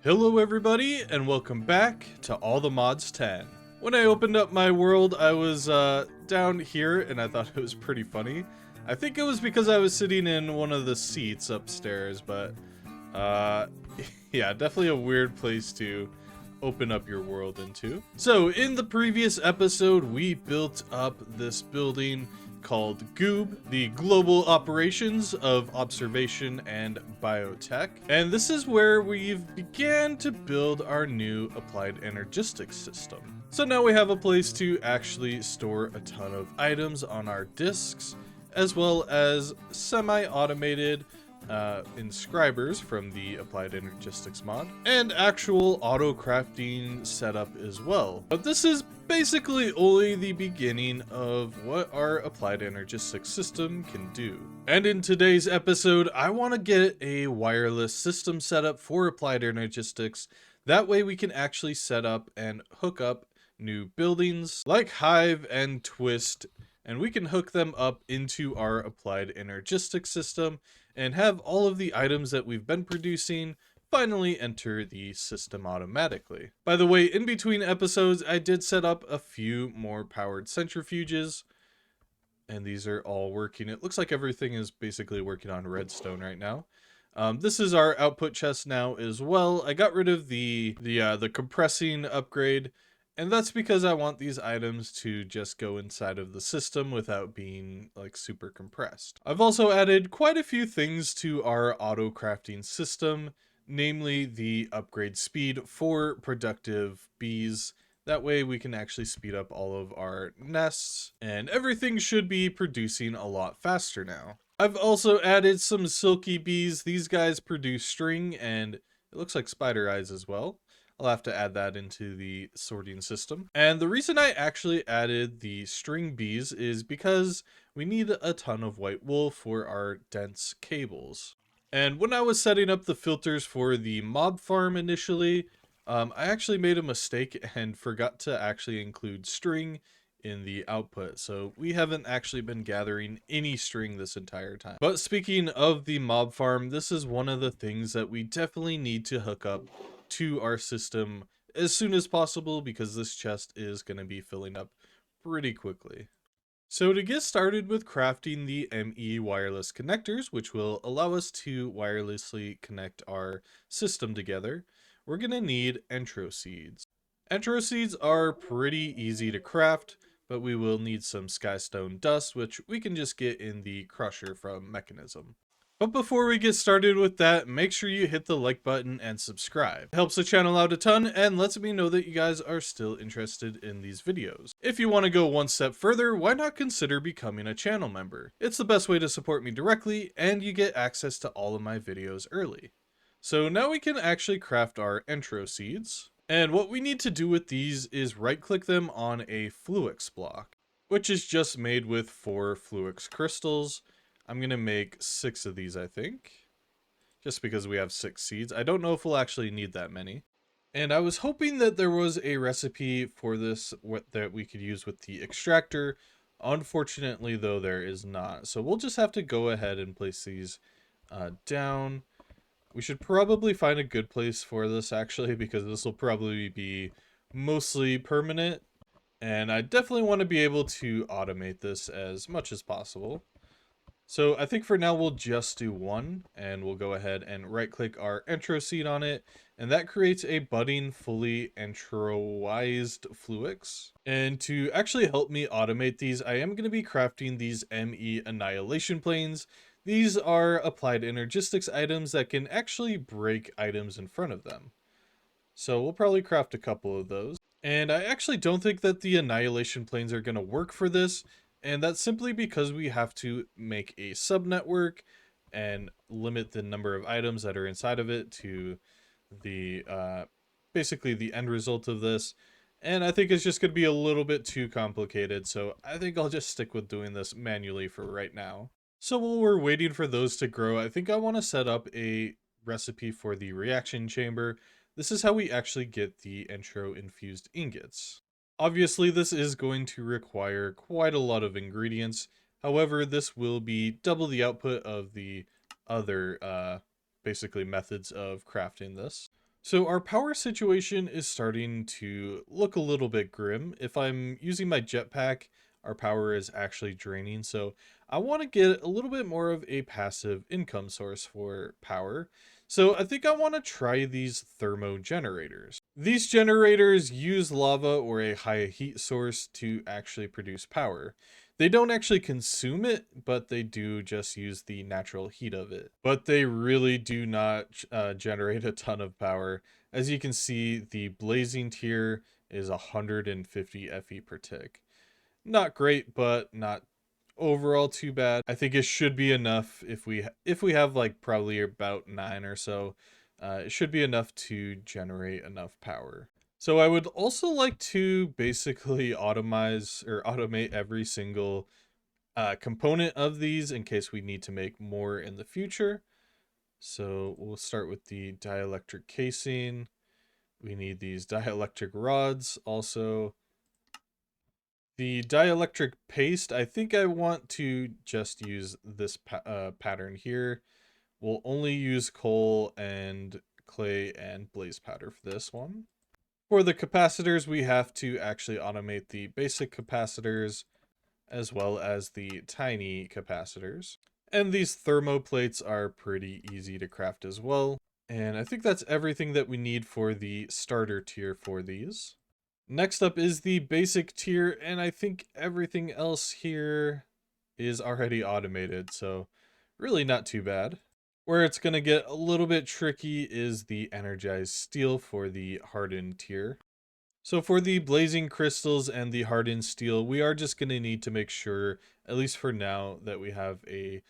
Hello everybody, and welcome back to All the Mods 10. When I opened up my world, I was down here, and I thought it was pretty funny. I think it was because I was sitting in one of the seats upstairs, but yeah, definitely a weird place to open up your world into. So, in the previous episode, we built up this building called GOOB, the Global Operations of Observation and Biotech. And this is where we've began to build our new applied energistics system. So now we have a place to actually store a ton of items on our disks, as well as semi-automated inscribers from the Applied Energistics mod, and actual auto crafting setup as well. But this is basically only the beginning of what our Applied Energistics system can do. And in today's episode, I want to get a wireless system set up for Applied Energistics. That way we can actually set up and hook up new buildings like Hive and Twist, and we can hook them up into our Applied Energistics system and have all of the items that we've been producing finally enter the system automatically. By the way, in between episodes, I did set up a few more powered centrifuges, and these are all working. It looks like everything is basically working on redstone right now. This is our output chest now as well. I got rid of the compressing upgrade, and that's because I want these items to just go inside of the system without being like super compressed. I've also added quite a few things to our auto crafting system, namely the upgrade speed for productive bees. That way we can actually speed up all of our nests, and everything should be producing a lot faster now. I've also added some silky bees. These guys produce string, and it looks like spider eyes as well. I'll have to add that into the sorting system. And the reason I actually added the string bees is because we need a ton of white wool for our dense cables. And when I was setting up the filters for the mob farm initially, I actually made a mistake and forgot to actually include string in the output. So we haven't actually been gathering any string this entire time. But speaking of the mob farm, this is one of the things that we definitely need to hook up to our system as soon as possible, because this chest is going to be filling up pretty quickly. So to get started with crafting the ME wireless connectors, which will allow us to wirelessly connect our system together, we're going to need entro seeds. Entro seeds are pretty easy to craft, but we will need some skystone dust, which we can just get in the crusher from Mechanism. But before we get started with that, make sure you hit the like button and subscribe. It helps the channel out a ton and lets me know that you guys are still interested in these videos. If you want to go one step further, why not consider becoming a channel member? It's the best way to support me directly, and you get access to all of my videos early. So now we can actually craft our entro seeds. And what we need to do with these is right click them on a Plxgue block, which is just made with 4 Plxgue crystals. I'm going to make 6 of these, I think, just because we have 6 seeds. I don't know if we'll actually need that many. And I was hoping that there was a recipe for this that we could use with the extractor. Unfortunately, though, there is not. So we'll just have to go ahead and place these down. We should probably find a good place for this, actually, because this will probably be mostly permanent. And I definitely want to be able to automate this as much as possible. So I think for now we'll just do 1, and we'll go ahead and right click our entro seed on it, and that creates a budding fully entroized Plxgue. And to actually help me automate these, I am going to be crafting these ME annihilation planes. These are applied energistics items that can actually break items in front of them. So we'll probably craft a couple of those. And I actually don't think that the annihilation planes are going to work for this. And that's simply because we have to make a subnetwork and limit the number of items that are inside of it to the basically the end result of this. And I think it's just going to be a little bit too complicated. So I think I'll just stick with doing this manually for right now. So while we're waiting for those to grow, I think I want to set up a recipe for the reaction chamber. This is how we actually get the entro infused ingots. Obviously, this is going to require quite a lot of ingredients. However, this will be double the output of the other basically methods of crafting this. So our power situation is starting to look a little bit grim. If I'm using my jetpack, our power is actually draining. So I want to get a little bit more of a passive income source for power. So I think I want to try these thermo generators. These generators use lava or a high heat source to actually produce power. They don't actually consume it, but they do just use the natural heat of it. But they really do not generate a ton of power. As you can see, the blazing tier is 150 FE per tick. Not great, but not overall too bad. I think it should be enough if we have like probably about 9 or so. It should be enough to generate enough power. So I would also like to basically automate every single component of these in case we need to make more in the future. So we'll start with the dielectric casing. We need these dielectric rods also. The dielectric paste, I think I want to just use this pattern here. We'll only use coal and clay and blaze powder for this one. For the capacitors, we have to actually automate the basic capacitors as well as the tiny capacitors. And these thermoplates are pretty easy to craft as well. And I think that's everything that we need for the starter tier for these. Next up is the basic tier, and I think everything else here is already automated, so really not too bad. Where it's going to get a little bit tricky is the energized steel for the hardened tier. So for the blazing crystals and the hardened steel, we are just going to need to make sure, at least for now, that we have a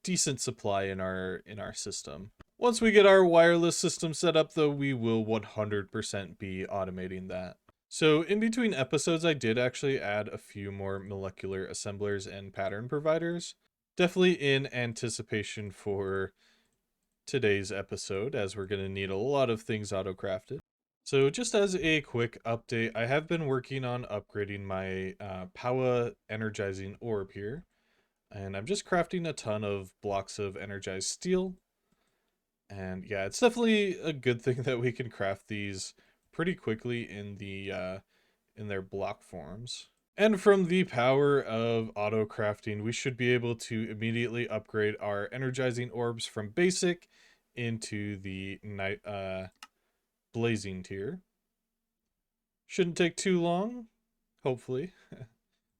decent supply in our system. Once we get our wireless system set up though, we will 100% be automating that. So in between episodes, I did actually add a few more molecular assemblers and pattern providers. Definitely in anticipation for today's episode, as we're going to need a lot of things auto-crafted. So just as a quick update, I have been working on upgrading my Power energizing orb here. And I'm just crafting a ton of blocks of energized steel. And yeah, it's definitely a good thing that we can craft these pretty quickly in their block forms. And from the power of auto crafting, we should be able to immediately upgrade our energizing orbs from basic into the night blazing tier. Shouldn't take too long, hopefully.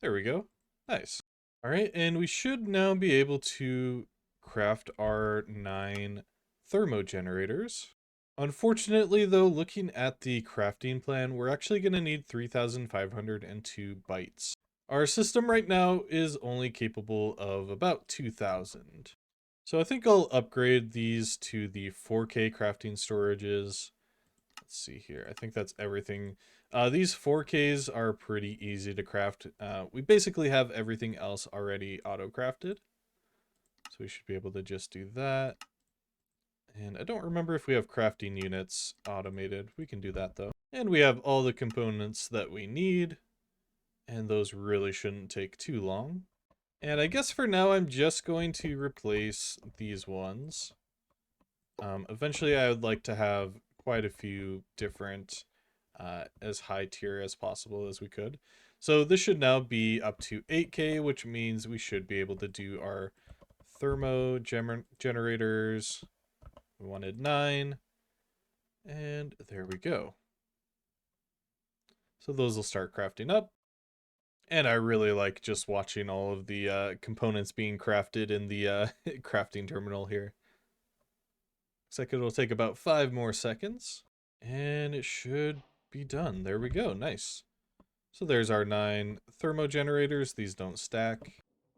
There we go. Nice. All right, and we should now be able to craft our 9 thermo generators. Unfortunately, though, looking at the crafting plan, we're actually going to need 3,502 bytes. Our system right now is only capable of about 2,000. So I think I'll upgrade these to the 4K crafting storages. Let's see here. I think that's everything. These 4Ks are pretty easy to craft. We basically have everything else already auto-crafted. So we should be able to just do that. And I don't remember if we have crafting units automated. We can do that though. And we have all the components that we need. And those really shouldn't take too long. And I guess for now I'm just going to replace these ones. Eventually I would like to have quite a few different as high tier as possible as we could. So this should now be up to 8K, which means we should be able to do our thermo generators. We wanted 9, and there we go. So those will start crafting up. And I really like just watching all of the components being crafted in the crafting terminal here. Looks like it'll take about 5 more seconds. And it should be done. There we go. Nice. So there's our 9 thermo generators. These don't stack.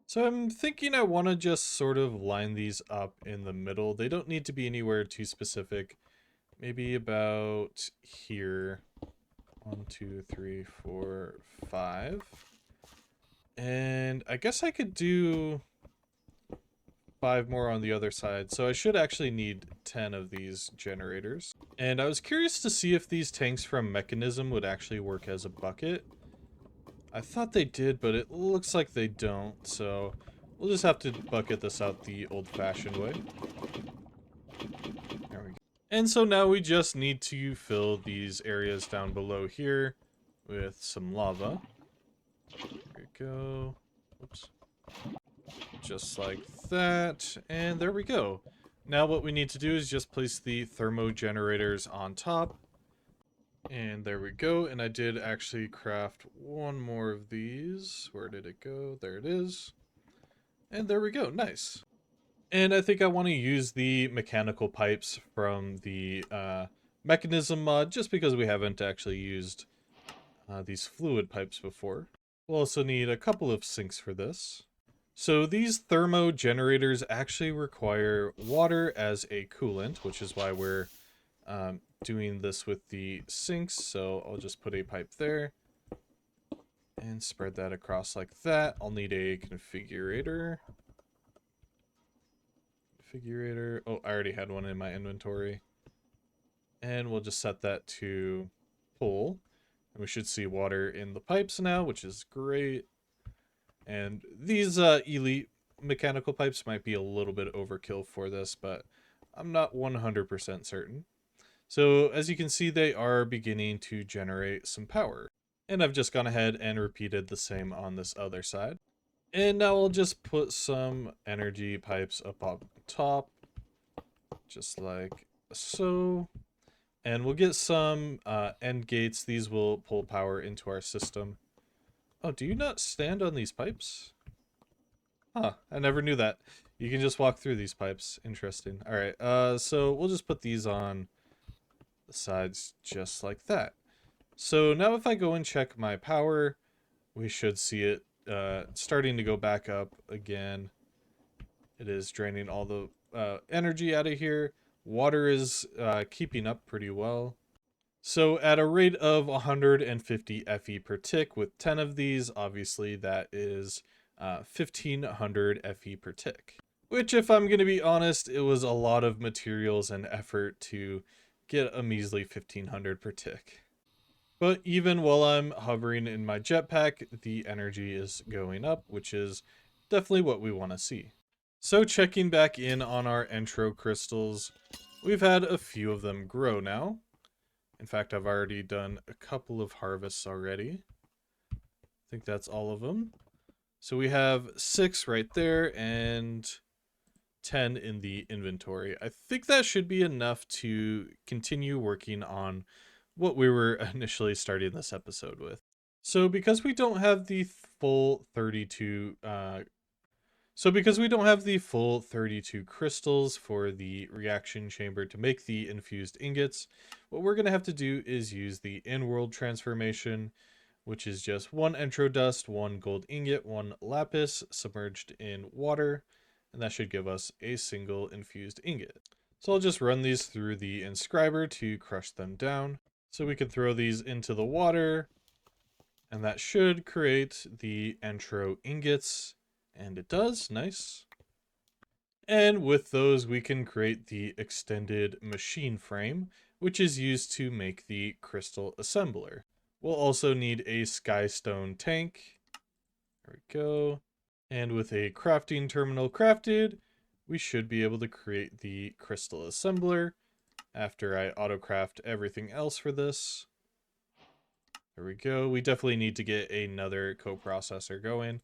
So I'm thinking I want to just sort of line these up in the middle. They don't need to be anywhere too specific. Maybe about here. 1, 2, 3, 4, 5. And I guess I could do 5 more on the other side. So I should actually need 10 of these generators. And I was curious to see if these tanks from Mechanism would actually work as a bucket. I thought they did, but it looks like they don't, so we'll just have to bucket this out the old-fashioned way. There we go. And so now we just need to fill these areas down below here with some lava. There we go. Oops. Just like that. And there we go. Now what we need to do is just place the thermo generators on top. And there we go. And I did actually craft one more of these. Where did it go? There it is. And there we go. Nice. And I think I want to use the mechanical pipes from the mechanism mod just because we haven't actually used these fluid pipes before. We'll also need a couple of sinks for this. So these thermo generators actually require water as a coolant, which is why we're doing this with the sinks. So I'll just put a pipe there and spread that across like that. I'll need a configurator. Oh, I already had one in my inventory. And we'll just set that to full. And we should see water in the pipes now, which is great. And these elite mechanical pipes might be a little bit overkill for this, but I'm not 100% certain. So as you can see, they are beginning to generate some power. And I've just gone ahead and repeated the same on this other side. And now I'll just put some energy pipes up on top, just like so. And we'll get some end gates. These will pull power into our system. Oh, do you not stand on these pipes? Huh, I never knew that. You can just walk through these pipes. Interesting. All right, so we'll just put these on the sides just like that. So now if I go and check my power, we should see it starting to go back up again. It is draining all the energy out of here. Water is keeping up pretty well. So at a rate of 150 FE per tick with 10 of these, obviously that is 1500 FE per tick. Which, if I'm going to be honest, it was a lot of materials and effort to get a measly 1500 per tick. But even while I'm hovering in my jetpack, the energy is going up, which is definitely what we want to see. So checking back in on our intro crystals, we've had a few of them grow now. In fact, I've already done a couple of harvests already. I think that's all of them. So we have 6 right there and 10 in the inventory. I think that should be enough to continue working on what we were initially starting this episode with. So because we don't have the full 32 crystals for the reaction chamber to make the infused ingots, what we're going to have to do is use the in-world transformation, which is just 1 intro dust, 1 gold ingot, 1 lapis submerged in water, and that should give us a single infused ingot. So I'll just run these through the inscriber to crush them down. So we can throw these into the water, and that should create the intro ingots, and it does. Nice. And with those, we can create the extended machine frame, which is used to make the crystal assembler. We'll also need a skystone tank. There we go. And with a crafting terminal crafted, we should be able to create the crystal assembler after I auto-craft everything else for this. There we go. We definitely need to get another coprocessor going.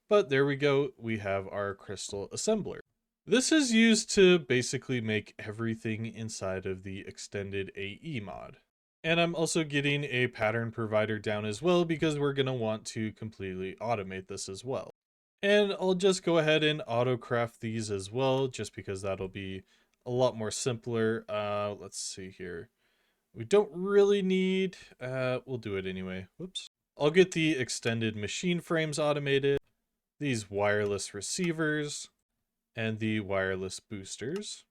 But there we go. We have our crystal assembler. This is used to basically make everything inside of the extended AE mod. And I'm also getting a pattern provider down as well because we're going to want to completely automate this as well. And I'll just go ahead and auto-craft these as well, just because that'll be a lot more simpler. Let's see here. We don't really need, we'll do it anyway. Whoops. I'll get the extended machine frames automated, these wireless receivers, and the wireless boosters.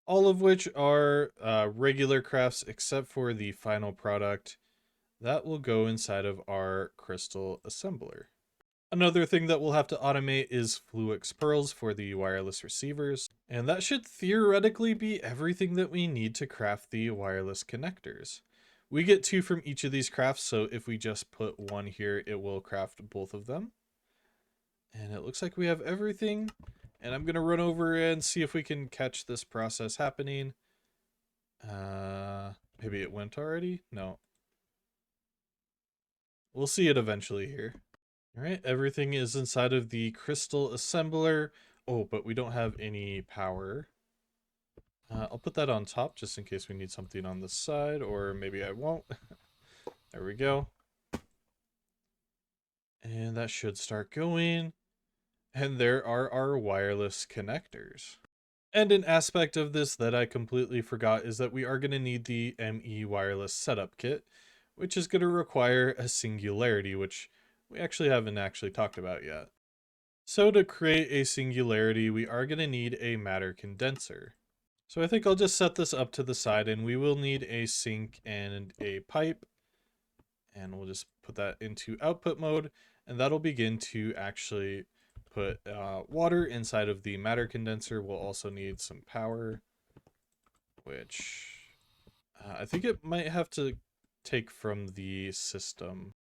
All of which are regular crafts except for the final product. That will go inside of our crystal assembler. Another thing that we'll have to automate is Fluix pearls for the wireless receivers, and that should theoretically be everything that we need to craft the wireless connectors. We get 2 from each of these crafts, so if we just put 1 here, it will craft both of them. And it looks like we have everything, and I'm going to run over and see if we can catch this process happening. Maybe it went already? No. We'll see it eventually here. All right, everything is inside of the crystal assembler. Oh, but we don't have any power. I'll put that on top just in case we need something on the side, or maybe I won't. There we go. And that should start going. And there are our wireless connectors. And an aspect of this that I completely forgot is that we are going to need the ME wireless setup kit, which is going to require a singularity, which we actually haven't talked about yet. So to create a singularity, we are going to need a matter condenser. So I think I'll just set this up to the side, and we will need a sink and a pipe. And we'll just put that into output mode, and that'll begin to actually put water inside of the matter condenser. We'll also need some power, which I think it might have to take from the system.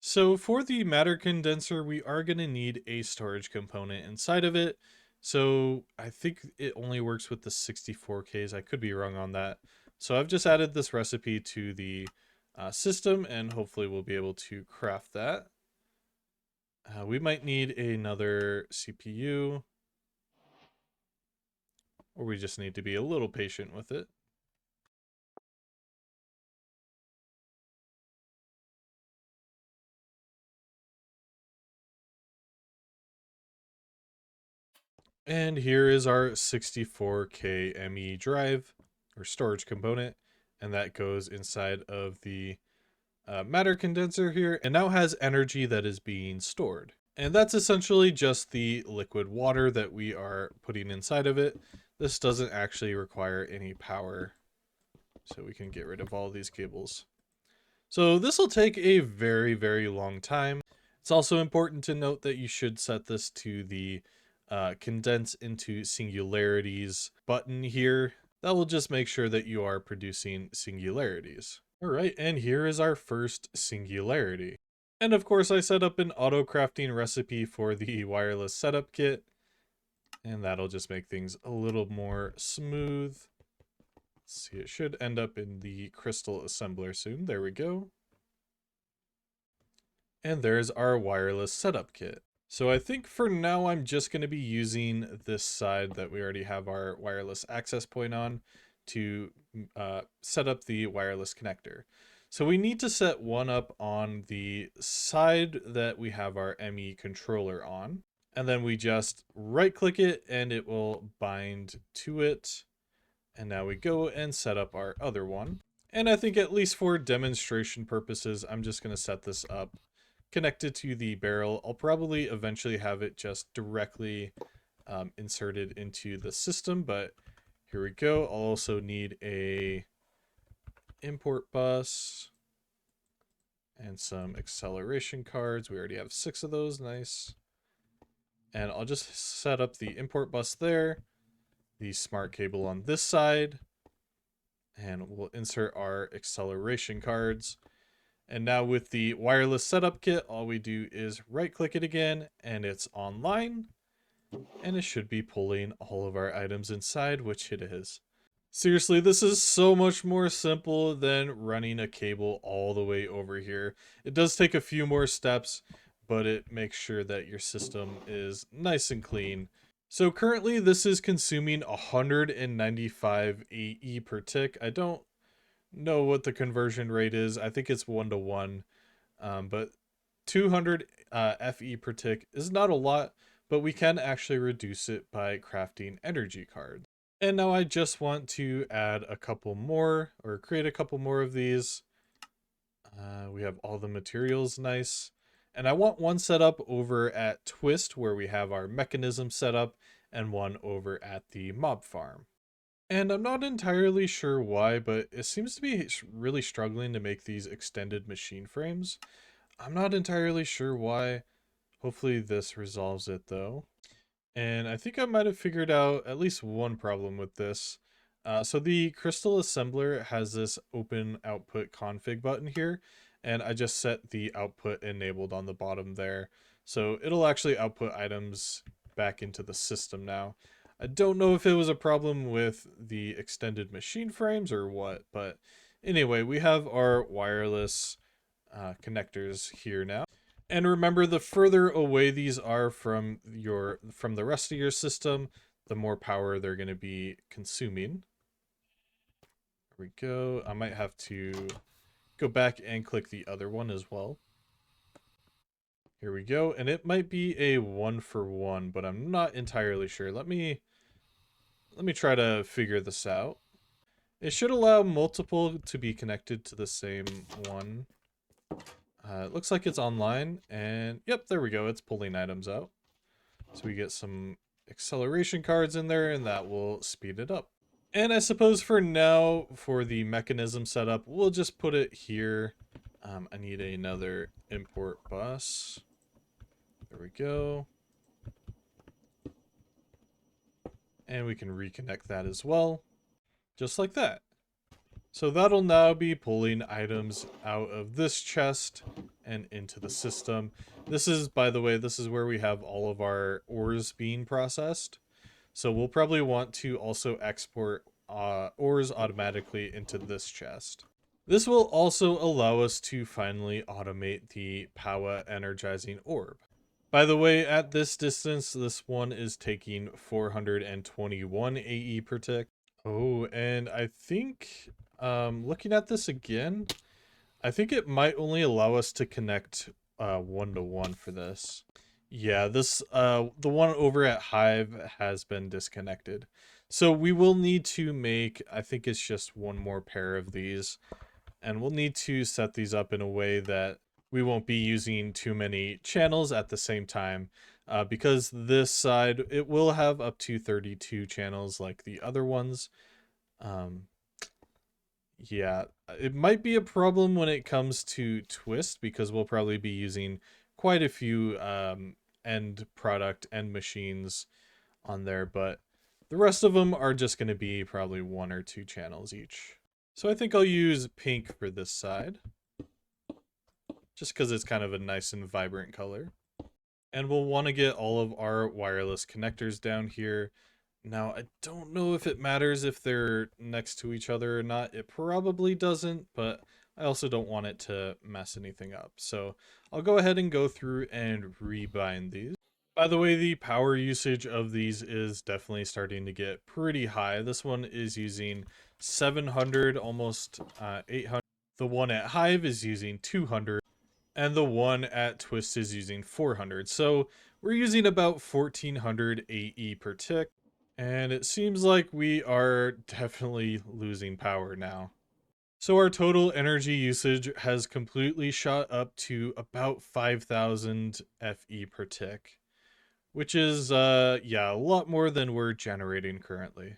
So for the matter condenser, we are going to need a storage component inside of it. So I think it only works with the 64Ks. I could be wrong on that. So I've just added this recipe to the system, and hopefully we'll be able to craft that. We might need another CPU, or we just need to be a little patient with it. And here is our 64K ME drive, or storage component, and that goes inside of the matter condenser here, and now has energy that is being stored. And that's essentially just the liquid water that we are putting inside of it. This doesn't actually require any power, so we can get rid of all these cables. So this will take a very, very long time. It's also important to note that you should set this to the condense into singularities button here. That will just make sure that you are producing singularities. All right, and here is our first singularity. And of course I set up an auto crafting recipe for the wireless setup kit, and that'll just make things a little more smooth. Let's see, it should end up in the crystal assembler soon. There we go. And there's our wireless setup kit. So I think for now I'm just going to be using this side that we already have our wireless access point on to set up the wireless connector. So we need to set one up on the side that we have our ME controller on. And then we just right click it and it will bind to it. And now we go and set up our other one. And I think at least for demonstration purposes, I'm just going to set this up connected to the barrel. I'll probably eventually have it just directly inserted into the system, but here we go. I'll also need a import bus and some acceleration cards. We already have 6 of those, nice. And I'll just set up the import bus there, the smart cable on this side, and we'll insert our acceleration cards. And now with the wireless setup kit, all we do is right click it again and it's online, and it should be pulling all of our items inside, which it is. Seriously, this is so much more simple than running a cable all the way over here. It does take a few more steps, but it makes sure that your system is nice and clean. So currently this is consuming 195 AE per tick. I don't know what the conversion rate is. I think it's 1-to-1, but 200 FE per tick is not a lot, but we can actually reduce it by crafting energy cards. And now I just want to add a couple more, or create a couple more of these. We have all the materials, nice. And I want one set up over at Twist, where we have our mechanism set up, and one over at the mob farm. And I'm not entirely sure why, but it seems to be really struggling to make these extended machine frames. I'm not entirely sure why. Hopefully this resolves it though. And I think I might have figured out at least one problem with this. So the crystal assembler has this open output config button here, and I just set the output enabled on the bottom there. So it'll actually output items back into the system now. I don't know if it was a problem with the extended machine frames or what, but anyway, we have our wireless connectors here now. And remember, the further away these are from the rest of your system, the more power they're going to be consuming. There we go. I might have to go back and click the other one as well. Here we go. And it might be a 1-for-1, but I'm not entirely sure. Let me try to figure this out. It should allow multiple to be connected to the same one. It looks like it's online, and yep, there we go. It's pulling items out. So we get some acceleration cards in there, and that will speed it up. And I suppose for now, for the mechanism setup, we'll just put it here. I need another import bus. There we go. And we can reconnect that as well, just like that. So that'll now be pulling items out of this chest and into the system. This is, by the way, this is where we have all of our ores being processed. So we'll probably want to also export ores automatically into this chest. This will also allow us to finally automate the Power Energizing Orb. By the way, at this distance, this one is taking 421 AE per tick. Oh, and I think, looking at this again, I think it might only allow us to connect 1-to-1 for this. Yeah, this the one over at Hive has been disconnected. So we will need to make, I think it's just one more pair of these, and we'll need to set these up in a way that we won't be using too many channels at the same time, because this side, it will have up to 32 channels like the other ones. Yeah, it might be a problem when it comes to twist, because we'll probably be using quite a few end product end machines on there, but the rest of them are just going to be probably 1 or 2 channels each. So I think I'll use pink for this side, just because it's kind of a nice and vibrant color. And we'll want to get all of our wireless connectors down here. Now, I don't know if it matters if they're next to each other or not. It probably doesn't, but I also don't want it to mess anything up. So I'll go ahead and go through and rebind these. By the way, the power usage of these is definitely starting to get pretty high. This one is using 700, almost 800. The one at Hive is using 200, and the one at Twist is using 400. So we're using about 1400 AE per tick, and it seems like we are definitely losing power now. So our total energy usage has completely shot up to about 5000 FE per tick, which is, yeah, a lot more than we're generating currently.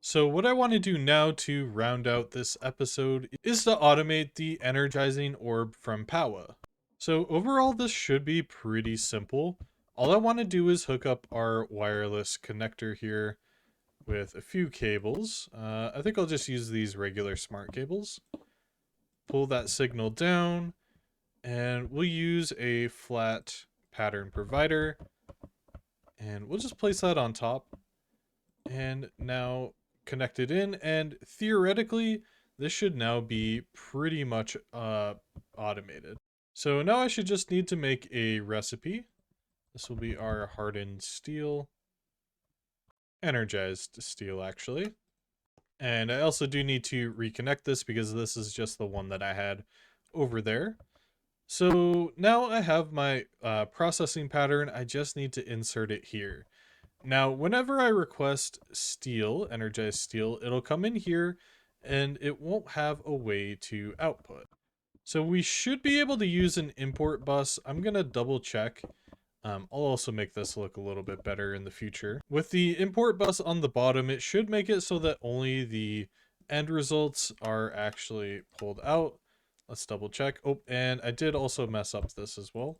So what I want to do now to round out this episode is to automate the energizing orb from Power. So overall, this should be pretty simple. All I want to do is hook up our wireless connector here with a few cables. I think I'll just use these regular smart cables. Pull that signal down, and we'll use a flat pattern provider, and we'll just place that on top. And now connect it in, and theoretically, this should now be pretty much automated. So now I should just need to make a recipe. This will be our hardened steel. Energized steel, actually. And I also do need to reconnect this because this is just the one that I had over there. So now I have my processing pattern. I just need to insert it here. Now, whenever I request steel, energized steel, it'll come in here and it won't have a way to output. So we should be able to use an import bus. I'm going to double check. I'll also make this look a little bit better in the future. With the import bus on the bottom, it should make it so that only the end results are actually pulled out. Let's double check. Oh, and I did also mess up this as well.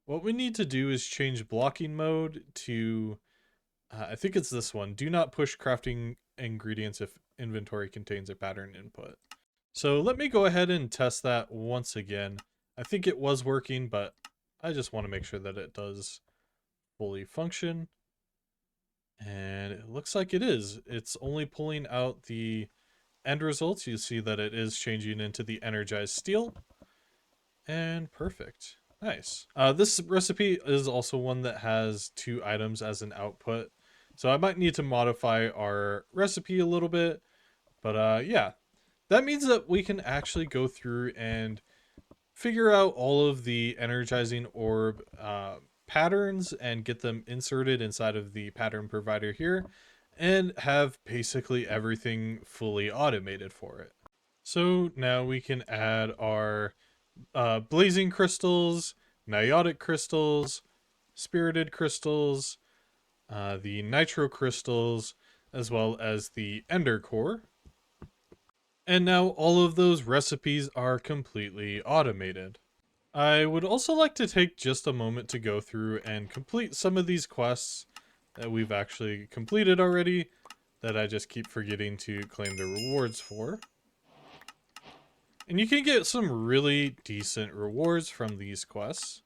What we need to do is change blocking mode to, I think it's this one. Do not push crafting ingredients if inventory contains a pattern input. So let me go ahead and test that once again. I think it was working, but I just want to make sure that it does fully function. And it looks like it is. It's only pulling out the end results. You see that it is changing into the energized steel. And perfect. Nice. This recipe is also one that has 2 items as an output. So I might need to modify our recipe a little bit. But yeah, that means that we can actually go through and figure out all of the energizing orb patterns and get them inserted inside of the pattern provider here and have basically everything fully automated for it. So now we can add our blazing crystals, niotic crystals, spirited crystals, the nitro crystals, as well as the ender core. And now all of those recipes are completely automated. I would also like to take just a moment to go through and complete some of these quests that we've actually completed already that I just keep forgetting to claim the rewards for. And you can get some really decent rewards from these quests.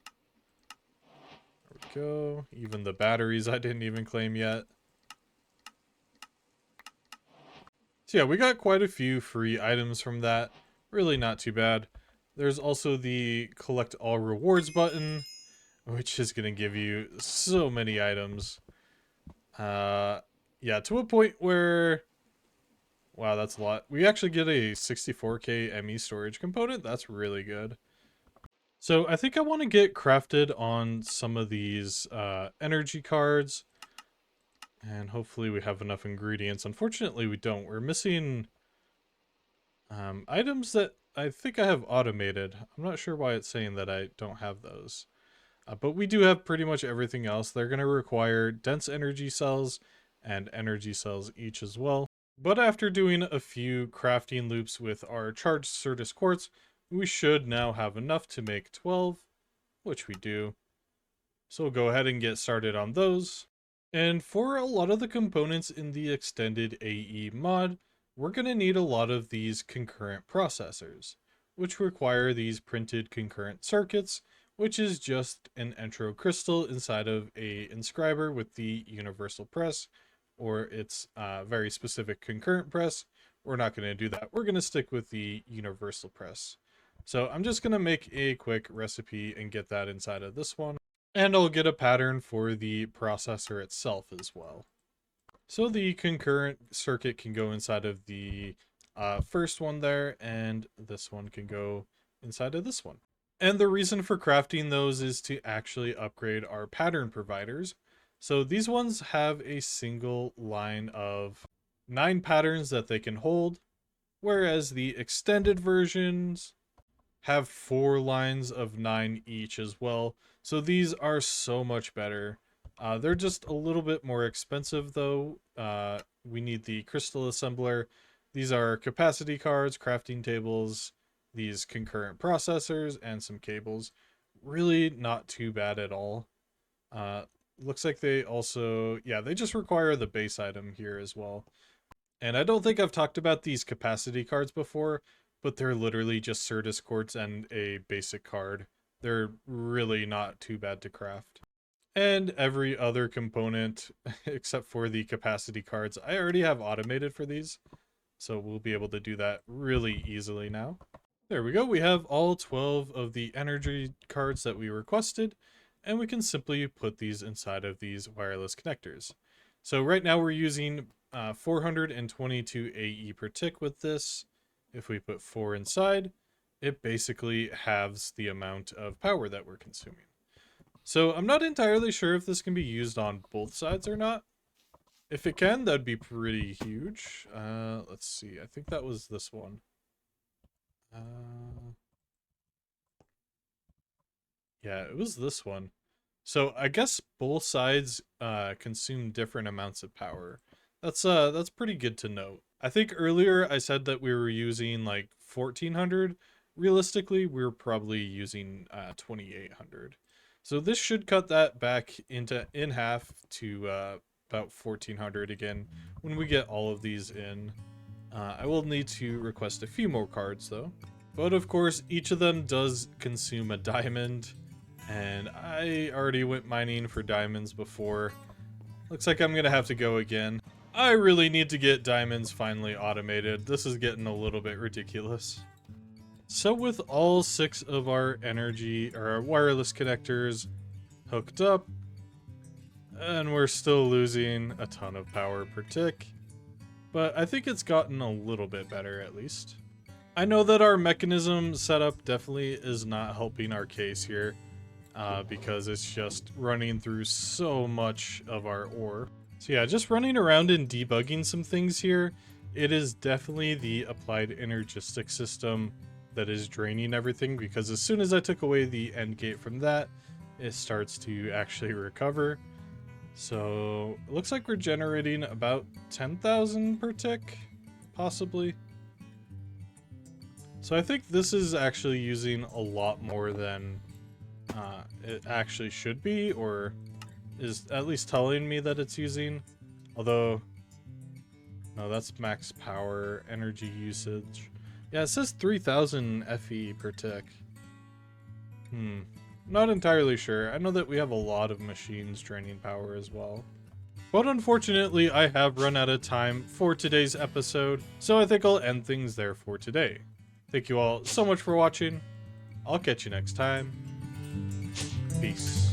There we go. Even the batteries I didn't even claim yet. So yeah, we got quite a few free items from that. Really not too bad. There's also the collect all rewards button, which is going to give you so many items. Yeah, to a point where... Wow, that's a lot. We actually get a 64K ME storage component. That's really good. So I think I want to get crafted on some of these energy cards. And hopefully we have enough ingredients. Unfortunately, we don't. We're missing items that I think I have automated. I'm not sure why it's saying that I don't have those. But we do have pretty much everything else. They're going to require dense energy cells and energy cells each as well. But after doing a few crafting loops with our charged Certus quartz, we should now have enough to make 12, which we do. So we'll go ahead and get started on those. And for a lot of the components in the extended AE mod, we're going to need a lot of these concurrent processors, which require these printed concurrent circuits, which is just an entro crystal inside of a inscriber with the universal press, or its very specific concurrent press. We're not going to do that. We're going to stick with the universal press. So I'm just going to make a quick recipe and get that inside of this one. And I'll get a pattern for the processor itself as well. So the concurrent circuit can go inside of the first one there, and this one can go inside of this one. And the reason for crafting those is to actually upgrade our pattern providers. So these ones have a single line of 9 patterns that they can hold, whereas the extended versions have 4 lines of 9 each as well. So these are so much better. They're just a little bit more expensive though. We need the crystal assembler. These are capacity cards, crafting tables, these concurrent processors, and some cables. Really not too bad at all. Looks like they also, yeah, they just require the base item here as well. And I don't think I've talked about these capacity cards before, but they're literally just Certus quartz and a basic card. They're really not too bad to craft. And every other component, except for the capacity cards, I already have automated for these. So we'll be able to do that really easily now. There we go. We have all 12 of the energy cards that we requested, and we can simply put these inside of these wireless connectors. So right now we're using 422 AE per tick with this. If we put 4 inside, it basically halves the amount of power that we're consuming. So I'm not entirely sure if this can be used on both sides or not. If it can, that'd be pretty huge. Let's see. I think that was this one. Yeah, it was this one. So I guess both sides consume different amounts of power. That's pretty good to note. I think earlier I said that we were using like 1400. Realistically, we're probably using 2800. So this should cut that back in half to about 1400 again when we get all of these in. I will need to request a few more cards though. But of course, each of them does consume a diamond. And I already went mining for diamonds before. Looks like I'm gonna have to go again. I really need to get diamonds finally automated. This is getting a little bit ridiculous. So with all 6 of our energy or our wireless connectors hooked up, and we're still losing a ton of power per tick, but I think it's gotten a little bit better at least. I know that our mechanism setup definitely is not helping our case here, because it's just running through so much of our ore. So yeah, just running around and debugging some things here, it is definitely the applied energistic system that is draining everything, because as soon as I took away the end gate from that, it starts to actually recover. So it looks like we're generating about 10,000 per tick, possibly. So I think this is actually using a lot more than it actually should be, or is at least telling me that it's using. Although, no, that's max power, energy usage. Yeah, it says 3,000 FE per tick. Not entirely sure. I know that we have a lot of machines draining power as well. But unfortunately, I have run out of time for today's episode, so I think I'll end things there for today. Thank you all so much for watching. I'll catch you next time. Peace.